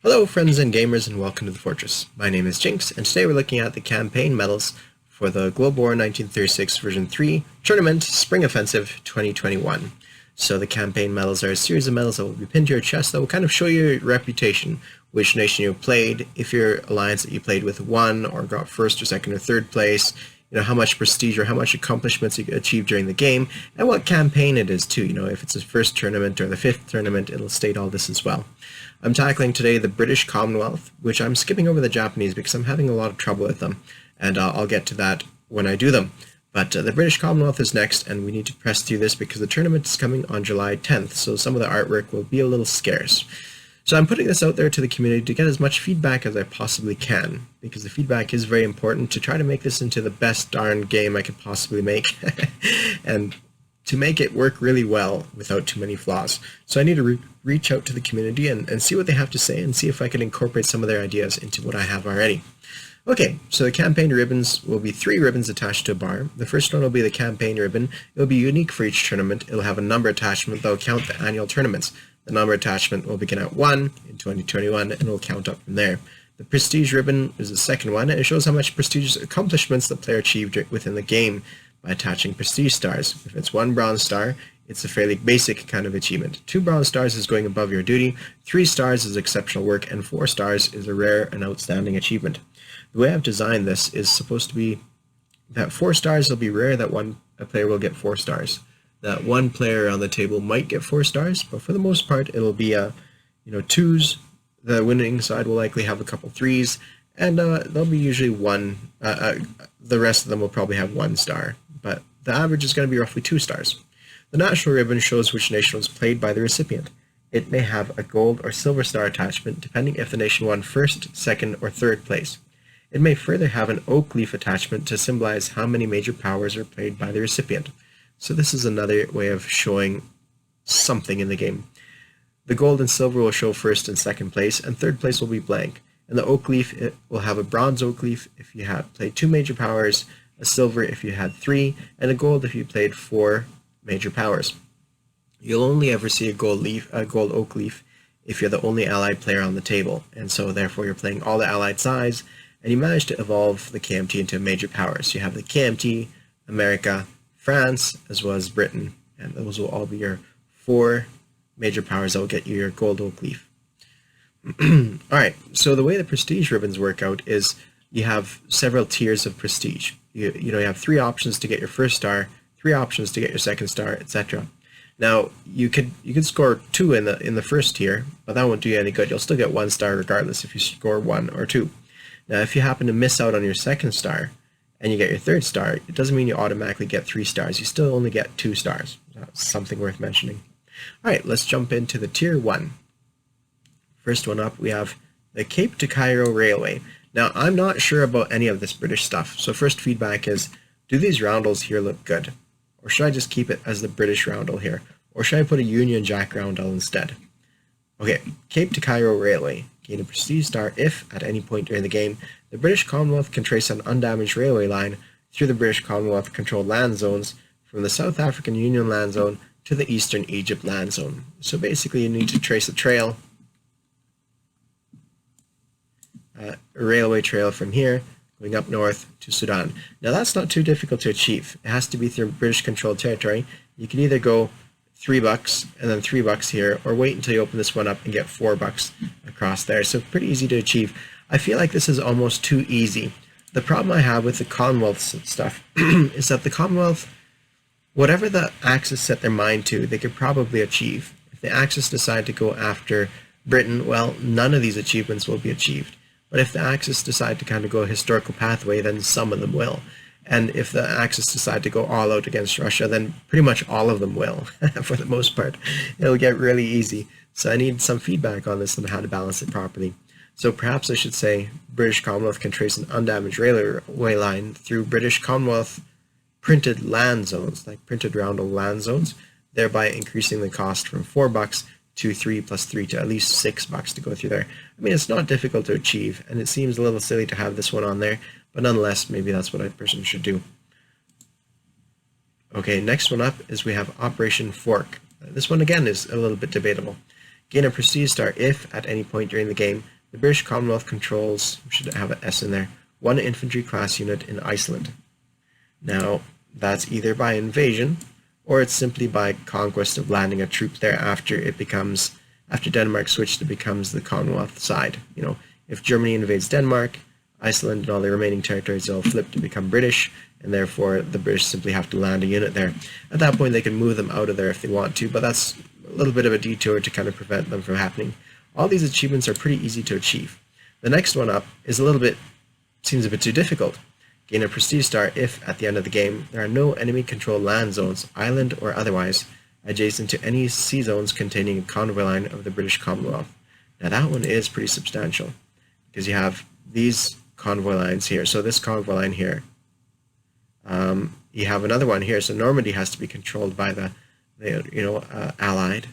Hello friends and gamers, and welcome to the Fortress. My name is Jinx, and today we're looking at the campaign medals for the Global War 1936 version 3 Tournament Spring Offensive 2021. So the campaign medals are a series of medals that will be pinned to your chest that will kind of show you your reputation, which nation you played, if your alliance that you played with won or got first or second or third place, how much prestige or how much accomplishments you achieved during the game, and what campaign it is too. If it's the first tournament or the fifth tournament, it'll state all this as well. I'm tackling today the British Commonwealth, which I'm skipping over the Japanese because I'm having a lot of trouble with them, and I'll get to that when I do them. But the British Commonwealth is next, and we need to press through this because the tournament is coming on July 10th, so some of the artwork will be a little scarce. So I'm putting this out there to the community to get as much feedback as I possibly can, because the feedback is very important to try to make this into the best darn game I could possibly make, and to make it work really well without too many flaws. So I need to reach out to the community and see what they have to say and see if I can incorporate some of their ideas into what I have already. Okay, so the campaign ribbons will be 3 ribbons attached to a bar. The first one will be the campaign ribbon. It will be unique for each tournament. It will have a number attachment that will count the annual tournaments. The number attachment will begin at 1 in 2021 and will count up from there. The prestige ribbon is the second one, and it shows how much prestigious accomplishments the player achieved within the game by attaching prestige stars. If it's 1 bronze star, it's a fairly basic kind of achievement. 2 bronze stars is going above your duty, 3 stars is exceptional work, and 4 stars is a rare and outstanding achievement. The way I've designed this is supposed to be that 4 stars will be rare, that a player will get 4 stars. That 1 player on the table might get 4 stars, but for the most part it'll be 2s. The winning side will likely have a couple 3s, and there'll be usually 1. The rest of them will probably have 1 star, but the average is going to be roughly 2 stars. The national ribbon shows which nation was played by the recipient. It may have a gold or silver star attachment depending if the nation won first, second, or third place. It may further have an oak leaf attachment to symbolize how many major powers are played by the recipient. So this is another way of showing something in the game. The gold and silver will show first and second place, and third place will be blank. And the oak leaf, it will have a bronze oak leaf if you had played 2 major powers, a silver if you had 3, and a gold if you played 4 major powers. You'll only ever see a gold oak leaf if you're the only allied player on the table, and so therefore you're playing all the allied sides, and you manage to evolve the KMT into a major power. So you have the KMT, America, France, as well as Britain, and those will all be your 4 major powers that will get you your gold oak leaf. Alright, so the way the prestige ribbons work out is you have several tiers of prestige. You have 3 options to get your first star, 3 options to get your second star, etc. Now you could score 2 in the first tier, but that won't do you any good. You'll still get 1 star regardless if you score 1 or 2. Now if you happen to miss out on your second star and you get your third star, it doesn't mean you automatically get 3 stars. You still only get 2 stars. That's something worth mentioning. Alright, let's jump into the tier 1. First one up, we have the Cape to Cairo Railway. Now I'm not sure about any of this British stuff, so first feedback is, do these roundels here look good? Or should I just keep it as the British roundel here? Or should I put a Union Jack roundel instead? Okay, Cape to Cairo Railway. Gain a prestige star if, at any point during the game, the British Commonwealth can trace an undamaged railway line through the British Commonwealth-controlled land zones from the South African Union land zone to the Eastern Egypt land zone. So basically you need to trace a trail, a railway trail from here, going up north to Sudan. Now that's not too difficult to achieve. It has to be through British-controlled territory. You can either go $3 and then $3 here, or wait until you open this one up and get $4 across there. So pretty easy to achieve. I feel like this is almost too easy. The problem I have with the Commonwealth stuff is that the Commonwealth, whatever the Axis set their mind to, they could probably achieve. If the Axis decide to go after Britain, well, none of these achievements will be achieved. But if the Axis decide to kind of go a historical pathway, then some of them will. And if the Axis decide to go all out against Russia, then pretty much all of them will, for the most part. It'll get really easy. So I need some feedback on this and how to balance it properly. So perhaps I should say British Commonwealth can trace an undamaged railway line through British Commonwealth printed land zones, like printed roundel land zones, thereby increasing the cost from $4 to 3 plus 3 to at least $6 to go through there. I mean, it's not difficult to achieve, and it seems a little silly to have this one on there, but nonetheless, maybe that's what a person should do. Okay, next one up is we have Operation Fork. This one again is a little bit debatable. Gain a prestige star if, at any point during the game, The British Commonwealth controls, we should have an S in there, 1 infantry class unit in Iceland. Now, that's either by invasion, or it's simply by conquest of landing a troop there after Denmark switched, it becomes the Commonwealth side. You know, if Germany invades Denmark, Iceland and all the remaining territories all flip to become British, and therefore the British simply have to land a unit there. At that point, they can move them out of there if they want to, but that's a little bit of a detour to kind of prevent them from happening. All these achievements are pretty easy to achieve. The next one up is seems a bit too difficult. Gain a prestige star if, at the end of the game, there are no enemy-controlled land zones, island or otherwise, adjacent to any sea zones containing a convoy line of the British Commonwealth. Now that one is pretty substantial, because you have these convoy lines here. So this convoy line here, you have another one here. So Normandy has to be controlled by the Allied,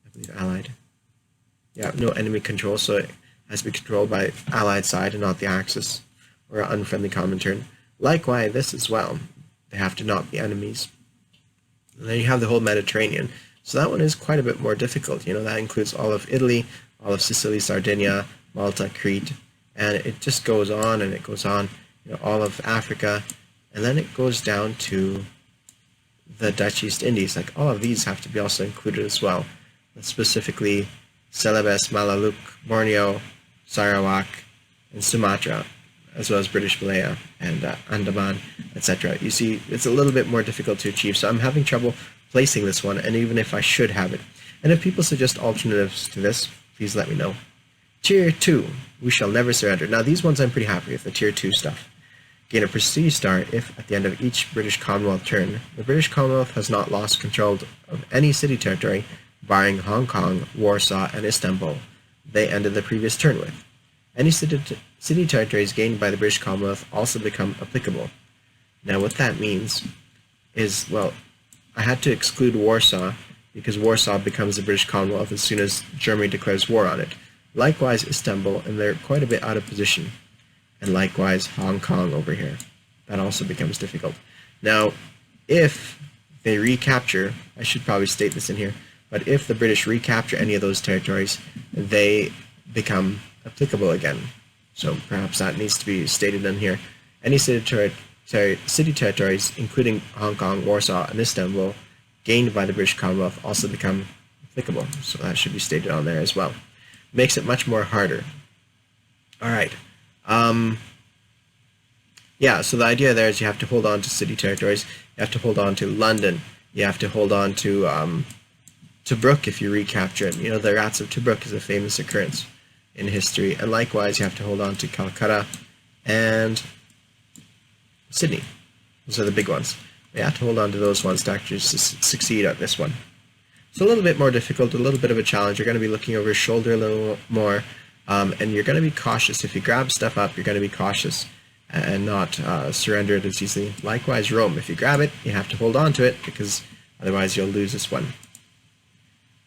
I believe Allied. Yeah, no enemy control, so it has to be controlled by Allied side and not the Axis or unfriendly Comintern. Likewise, this as well. They have to not be enemies. And then you have the whole Mediterranean. So that one is quite a bit more difficult. You know, that includes all of Italy, all of Sicily, Sardinia, Malta, Crete, and it just goes on and it goes on. You know, all of Africa, and then it goes down to the Dutch East Indies. Like all of these have to be also included as well. Specifically, Celebes, Malaluk, Borneo, Sarawak, and Sumatra, as well as British Malaya and Andaman, etc. You see, it's a little bit more difficult to achieve, so I'm having trouble placing this one, and even if I should have it. And if people suggest alternatives to this, please let me know. Tier 2, we shall never surrender. Now these ones I'm pretty happy with, the Tier 2 stuff. Gain a prestige star if, at the end of each British Commonwealth turn, the British Commonwealth has not lost control of any city territory, barring Hong Kong, Warsaw, and Istanbul, they ended the previous turn with. Any city territories gained by the British Commonwealth also become applicable. Now what that means is, well, I had to exclude Warsaw because Warsaw becomes the British Commonwealth as soon as Germany declares war on it. Likewise Istanbul, and they're quite a bit out of position. And likewise Hong Kong over here. That also becomes difficult. Now, if they recapture, I should probably state this in here, but if the British recapture any of those territories, they become applicable again. So perhaps that needs to be stated in here. Any city territories, including Hong Kong, Warsaw, and Istanbul, gained by the British Commonwealth also become applicable. So that should be stated on there as well. Makes it much more harder. All right. Yeah, so the idea there is you have to hold on to city territories. You have to hold on to London. You have to hold on to Tobruk if you recapture it. You know, the Rats of Tobruk is a famous occurrence in history. And likewise, you have to hold on to Calcutta and Sydney. Those are the big ones. You have to hold on to those ones to actually succeed at this one. It's a little bit more difficult, a little bit of a challenge. You're going to be looking over your shoulder a little more, and you're going to be cautious. If you grab stuff up, you're going to be cautious and not surrender it as easily. Likewise, Rome. If you grab it, you have to hold on to it, because otherwise you'll lose this one.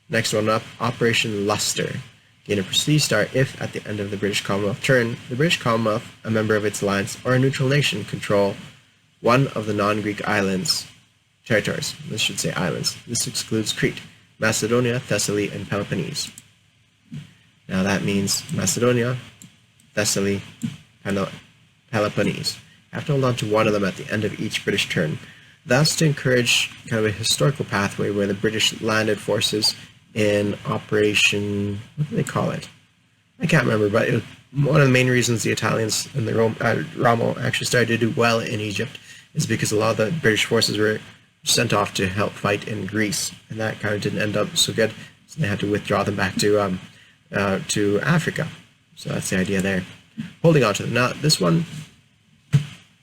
Next one up, Operation Luster. Gain a prestige star if, at the end of the British Commonwealth turn, the British Commonwealth, a member of its alliance, or a neutral nation control one of the non-Greek islands, territories. This should say islands. This excludes Crete, Macedonia, Thessaly, and Peloponnese. Now that means Macedonia, Thessaly, Peloponnese. You have to hold on to one of them at the end of each British turn. That's to encourage kind of a historical pathway where the British landed forces in Operation, what do they call it? I can't remember, but it was one of the main reasons the Italians and the Rommel actually started to do well in Egypt is because a lot of the British forces were sent off to help fight in Greece, and that kind of didn't end up so good, so they had to withdraw them back to Africa. So that's the idea there. Holding on to them. Now, this one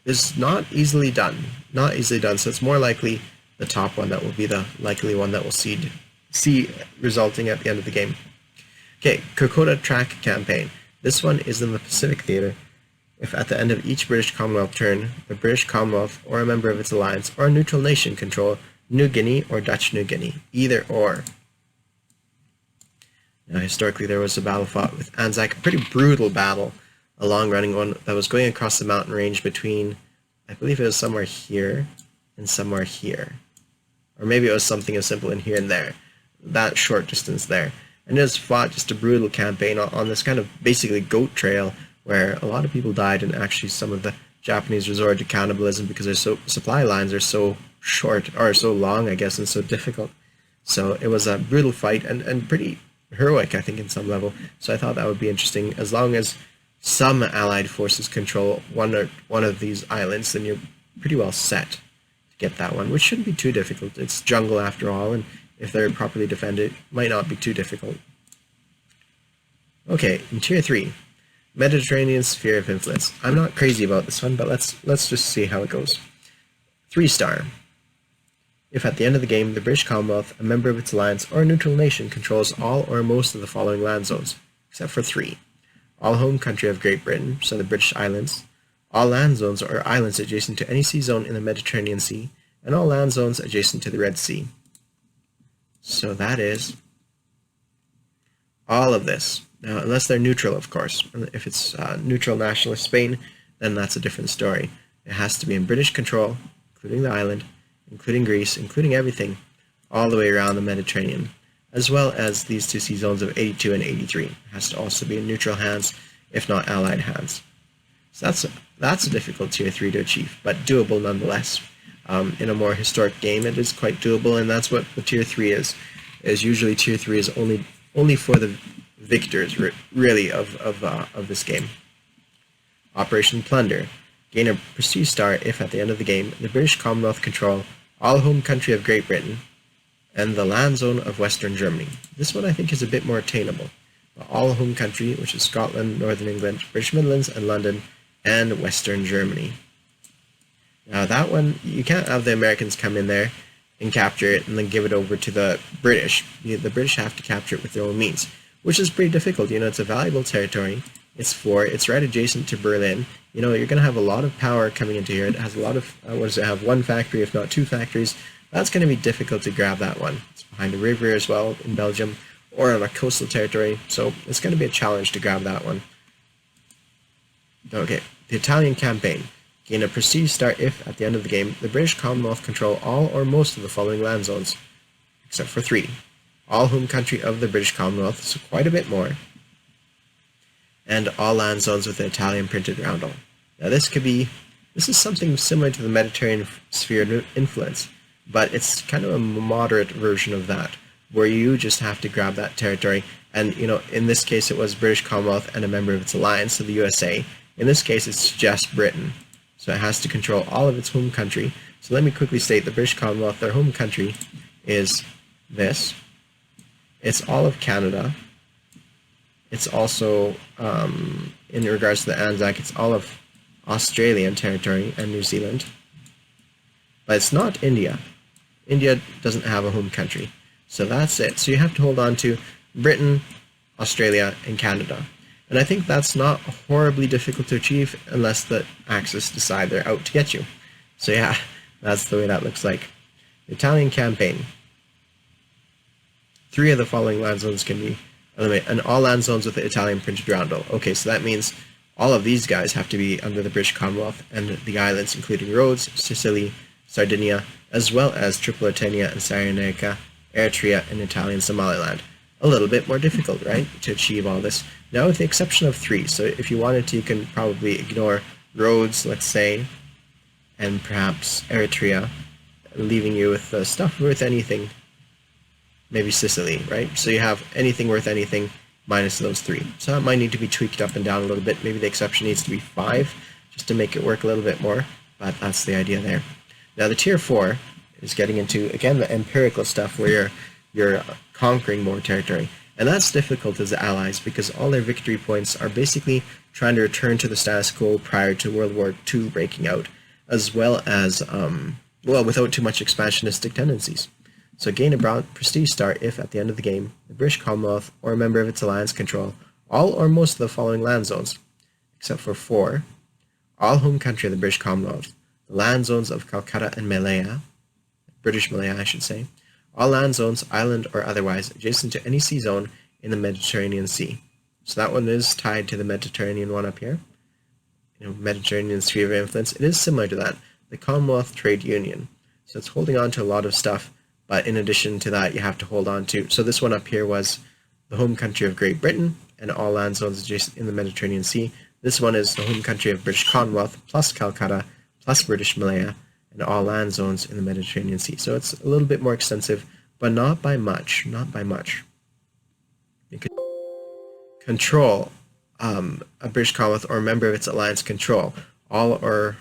is not easily done. So it's more likely the top one that will be the likely one that we'll see resulting at the end of the game. Okay, Kokoda Track Campaign. This one is in the Pacific Theater. If at the end of each British Commonwealth turn, the British Commonwealth or a member of its alliance or a neutral nation control New Guinea or Dutch New Guinea, either or. Now, historically, there was a battle fought with Anzac, a pretty brutal battle, a long-running one that was going across the mountain range between, I believe it was somewhere here and somewhere here. Or maybe it was something as simple in here and there. That short distance there. and just fought just a brutal campaign on this kind of basically goat trail where a lot of people died, and actually some of the Japanese resorted to cannibalism because their supply lines are so short, or so long, I guess, and so difficult. So it was a brutal fight and pretty heroic, I think, in some level. So I thought that would be interesting. As long as some Allied forces control one of these islands, then you're pretty well set to get that one, which shouldn't be too difficult. It's jungle after all, and if they're properly defended, it might not be too difficult. Okay, in Tier 3. Mediterranean Sphere of Influence. I'm not crazy about this one, but let's just see how it goes. 3-star. If at the end of the game, the British Commonwealth, a member of its alliance, or a neutral nation controls all or most of the following land zones, except for 3. All home country of Great Britain, so the British Islands, all land zones or islands adjacent to any sea zone in the Mediterranean Sea, and all land zones adjacent to the Red Sea. So that is all of this. Now, unless they're neutral, of course. If it's neutral nationalist Spain, then that's a different story. It has to be in British control, including the island, including Greece, including everything, all the way around the Mediterranean, as well as these two sea zones of 82 and 83. It has to also be in neutral hands, if not allied hands. So that's a difficult Tier 3 to achieve, but doable nonetheless. In a more historic game, it is quite doable, and that's what the Tier 3 is. Usually Tier 3 is only for the victors, really, of this game. Operation Plunder. Gain a prestige star if at the end of the game, the British Commonwealth control all home country of Great Britain and the land zone of Western Germany. This one I think is a bit more attainable. All home country, which is Scotland, Northern England, British Midlands, and London, and Western Germany. Now that one, you can't have the Americans come in there and capture it and then give it over to the British. The British have to capture it with their own means, which is pretty difficult. It's a valuable territory. It's right adjacent to Berlin. You're going to have a lot of power coming into here. It has a lot of, what does it have, one factory, if not 2 factories. That's going to be difficult to grab that one. It's behind a river as well in Belgium, or on a coastal territory, so it's going to be a challenge to grab that one. Okay, the Italian campaign. Gain a prestige star if, at the end of the game, the British Commonwealth control all or most of the following land zones, except for 3. All home country of the British Commonwealth, so quite a bit more, and all land zones with the Italian printed roundel. Now this is something similar to the Mediterranean Sphere of Influence, but it's kind of a moderate version of that, where you just have to grab that territory, and in this case it was British Commonwealth and a member of its alliance, so the USA. In this case it's just Britain, so it has to control all of its home country. So let me quickly state the British Commonwealth, their home country is this. It's all of Canada. It's also, in regards to the Anzac, it's all of Australian territory and New Zealand. But it's not India. India doesn't have a home country. So that's it. So you have to hold on to Britain, Australia, and Canada. And I think that's not horribly difficult to achieve unless the Axis decide they're out to get you. So yeah, that's the way that looks like. The Italian campaign. 3 of the following land zones can be eliminated, and all land zones with the Italian printed roundel. Okay, so that means all of these guys have to be under the British Commonwealth, and the islands including Rhodes, Sicily, Sardinia, as well as Tripolitania and Cyrenaica, Eritrea, and Italian Somaliland. A little bit more difficult, right, to achieve all this. Now with the exception of 3, so if you wanted to, you can probably ignore Rhodes, let's say, and perhaps Eritrea, leaving you with the stuff worth anything, maybe Sicily, right? So you have anything worth anything minus those 3. So that might need to be tweaked up and down a little bit. Maybe the exception needs to be 5, just to make it work a little bit more, but that's the idea there. Now the Tier 4 is getting into, again, the empirical stuff where you're conquering more territory. And that's difficult as allies because all their victory points are basically trying to return to the status quo prior to World War II breaking out, as well as, without too much expansionistic tendencies. So gain a prestige star if, at the end of the game, the British Commonwealth or a member of its alliance control all or most of the following land zones, except for 4. All home country of the British Commonwealth, the land zones of Calcutta and Malaya, British Malaya I should say, all land zones, island or otherwise, adjacent to any sea zone in the Mediterranean Sea. So that one is tied to the Mediterranean one up here. Mediterranean Sphere of Influence. It is similar to that, the Commonwealth Trade Union. So it's holding on to a lot of stuff, but in addition to that, you have to hold on to, so this one up here was the home country of Great Britain and all land zones adjacent in the Mediterranean Sea. This one is the home country of British Commonwealth plus Calcutta plus British Malaya and all land zones in the Mediterranean Sea. So it's a little bit more extensive, but not by much, not by much. You could control a British Commonwealth or a member of its alliance control all or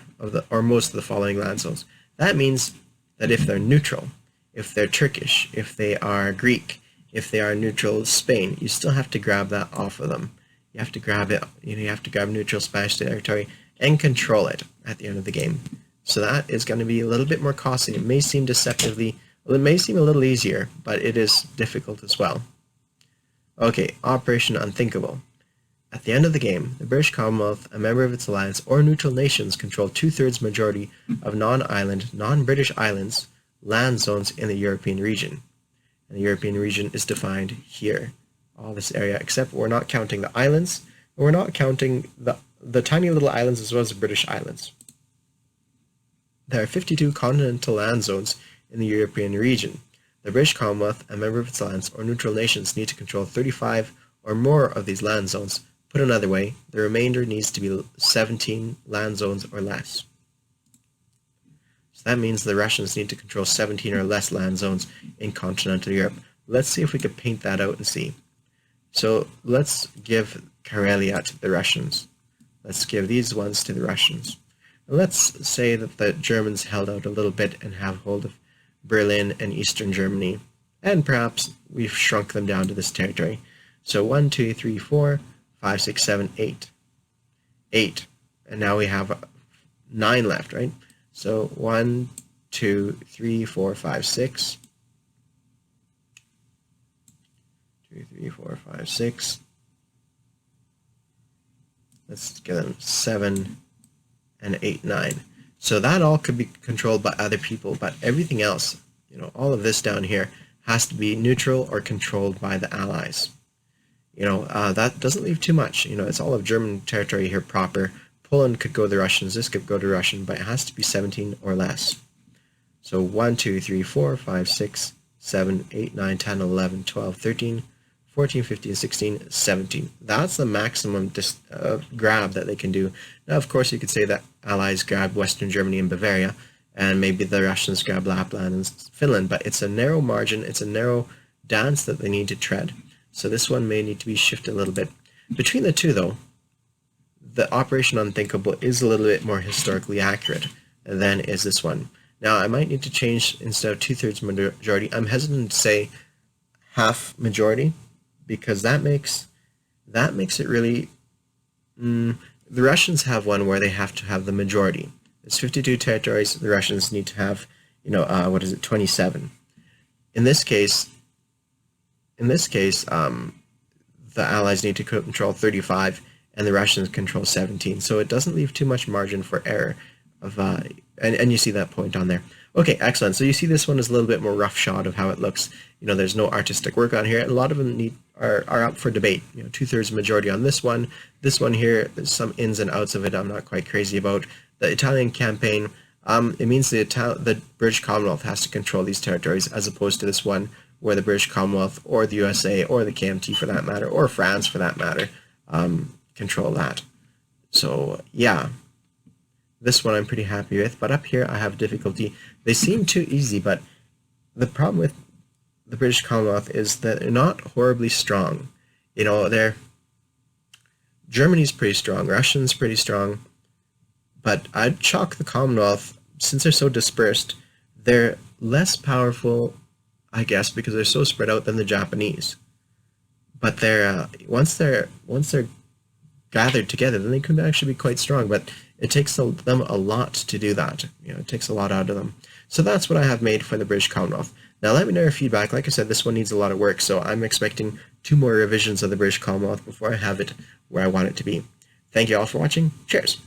most of the following land zones. That means that if they're neutral, if they're Turkish, if they are Greek, if they are neutral Spain, you still have to grab that off of them. You have to grab it, you have to grab neutral Spanish territory and control it at the end of the game. So that is going to be a little bit more costly. It may seem deceptively, well, it may seem a little easier, but it is difficult as well. Okay, Operation Unthinkable. At the end of the game, the British Commonwealth, a member of its alliance, or neutral nations control 2/3 majority of non-island, non-British islands, land zones in the European region. And the European region is defined here, all this area, except we're not counting the islands, and we're not counting the tiny little islands as well as the British islands. There are 52 continental land zones in the European region. The British Commonwealth, a member of its alliance, or neutral nations need to control 35 or more of these land zones. Put another way, the remainder needs to be 17 land zones or less. So that means the Russians need to control 17 or less land zones in continental Europe. Let's see if we could paint that out and see. So let's give Karelia to the Russians. Let's give these ones to the Russians. And let's say that the Germans held out a little bit and have hold of Berlin and Eastern Germany, and perhaps we've shrunk them down to this territory. So 1, 2, 3, 4, 5, 6, 7, 8. 8. And now we have 9 left, right? So 1, 2, 3, 4, 5, 6. 2, 3, 4, 5, 6. Let's get them 7 and 8, 9. So that all could be controlled by other people, but everything else, all of this down here has to be neutral or controlled by the Allies. That doesn't leave too much. It's all of German territory here proper. Poland could go to the Russians, this could go to Russian, but it has to be 17 or less. So 1, 2, 3, 4, 5, 6, 7, 8, 9, 10, 11, 12, 13, 14, 15, 16, 17. That's the maximum grab that they can do. Now, of course, you could say that Allies grabbed Western Germany and Bavaria, and maybe the Russians grabbed Lapland and Finland, but it's a narrow margin, it's a narrow dance that they need to tread. So this one may need to be shifted a little bit. Between the two, though, the Operation Unthinkable is a little bit more historically accurate than is this one. Now, I might need to change, instead of 2/3 majority, I'm hesitant to say half majority, because that makes it really, the Russians have one where they have to have the majority. It's 52 territories, the Russians need to have, 27. In this case, the Allies need to control 35, and the Russians control 17. So it doesn't leave too much margin for error. And you see that point on there. Okay, excellent. So you see this one is a little bit more rough shot of how it looks. There's no artistic work on here, and a lot of them are up for debate. 2/3 majority on this one. This one here, there's some ins and outs of it I'm not quite crazy about. The Italian campaign, it means the British Commonwealth has to control these territories, as opposed to this one where the British Commonwealth or the USA or the KMT for that matter, or France for that matter, control that. So yeah, this one I'm pretty happy with, but up here I have difficulty. They seem too easy, but the problem with the British Commonwealth is that they're not horribly strong. Germany's pretty strong, Russia's pretty strong, but I'd chalk the Commonwealth, since they're so dispersed, they're less powerful, I guess, because they're so spread out than the Japanese. But they're once they're gathered together, then they could actually be quite strong. But it takes them a lot to do that. It takes a lot out of them. So that's what I have made for the British Commonwealth. Now let me know your feedback. Like I said, this one needs a lot of work, so I'm expecting 2 more revisions of the British Commonwealth before I have it where I want it to be. Thank you all for watching. Cheers.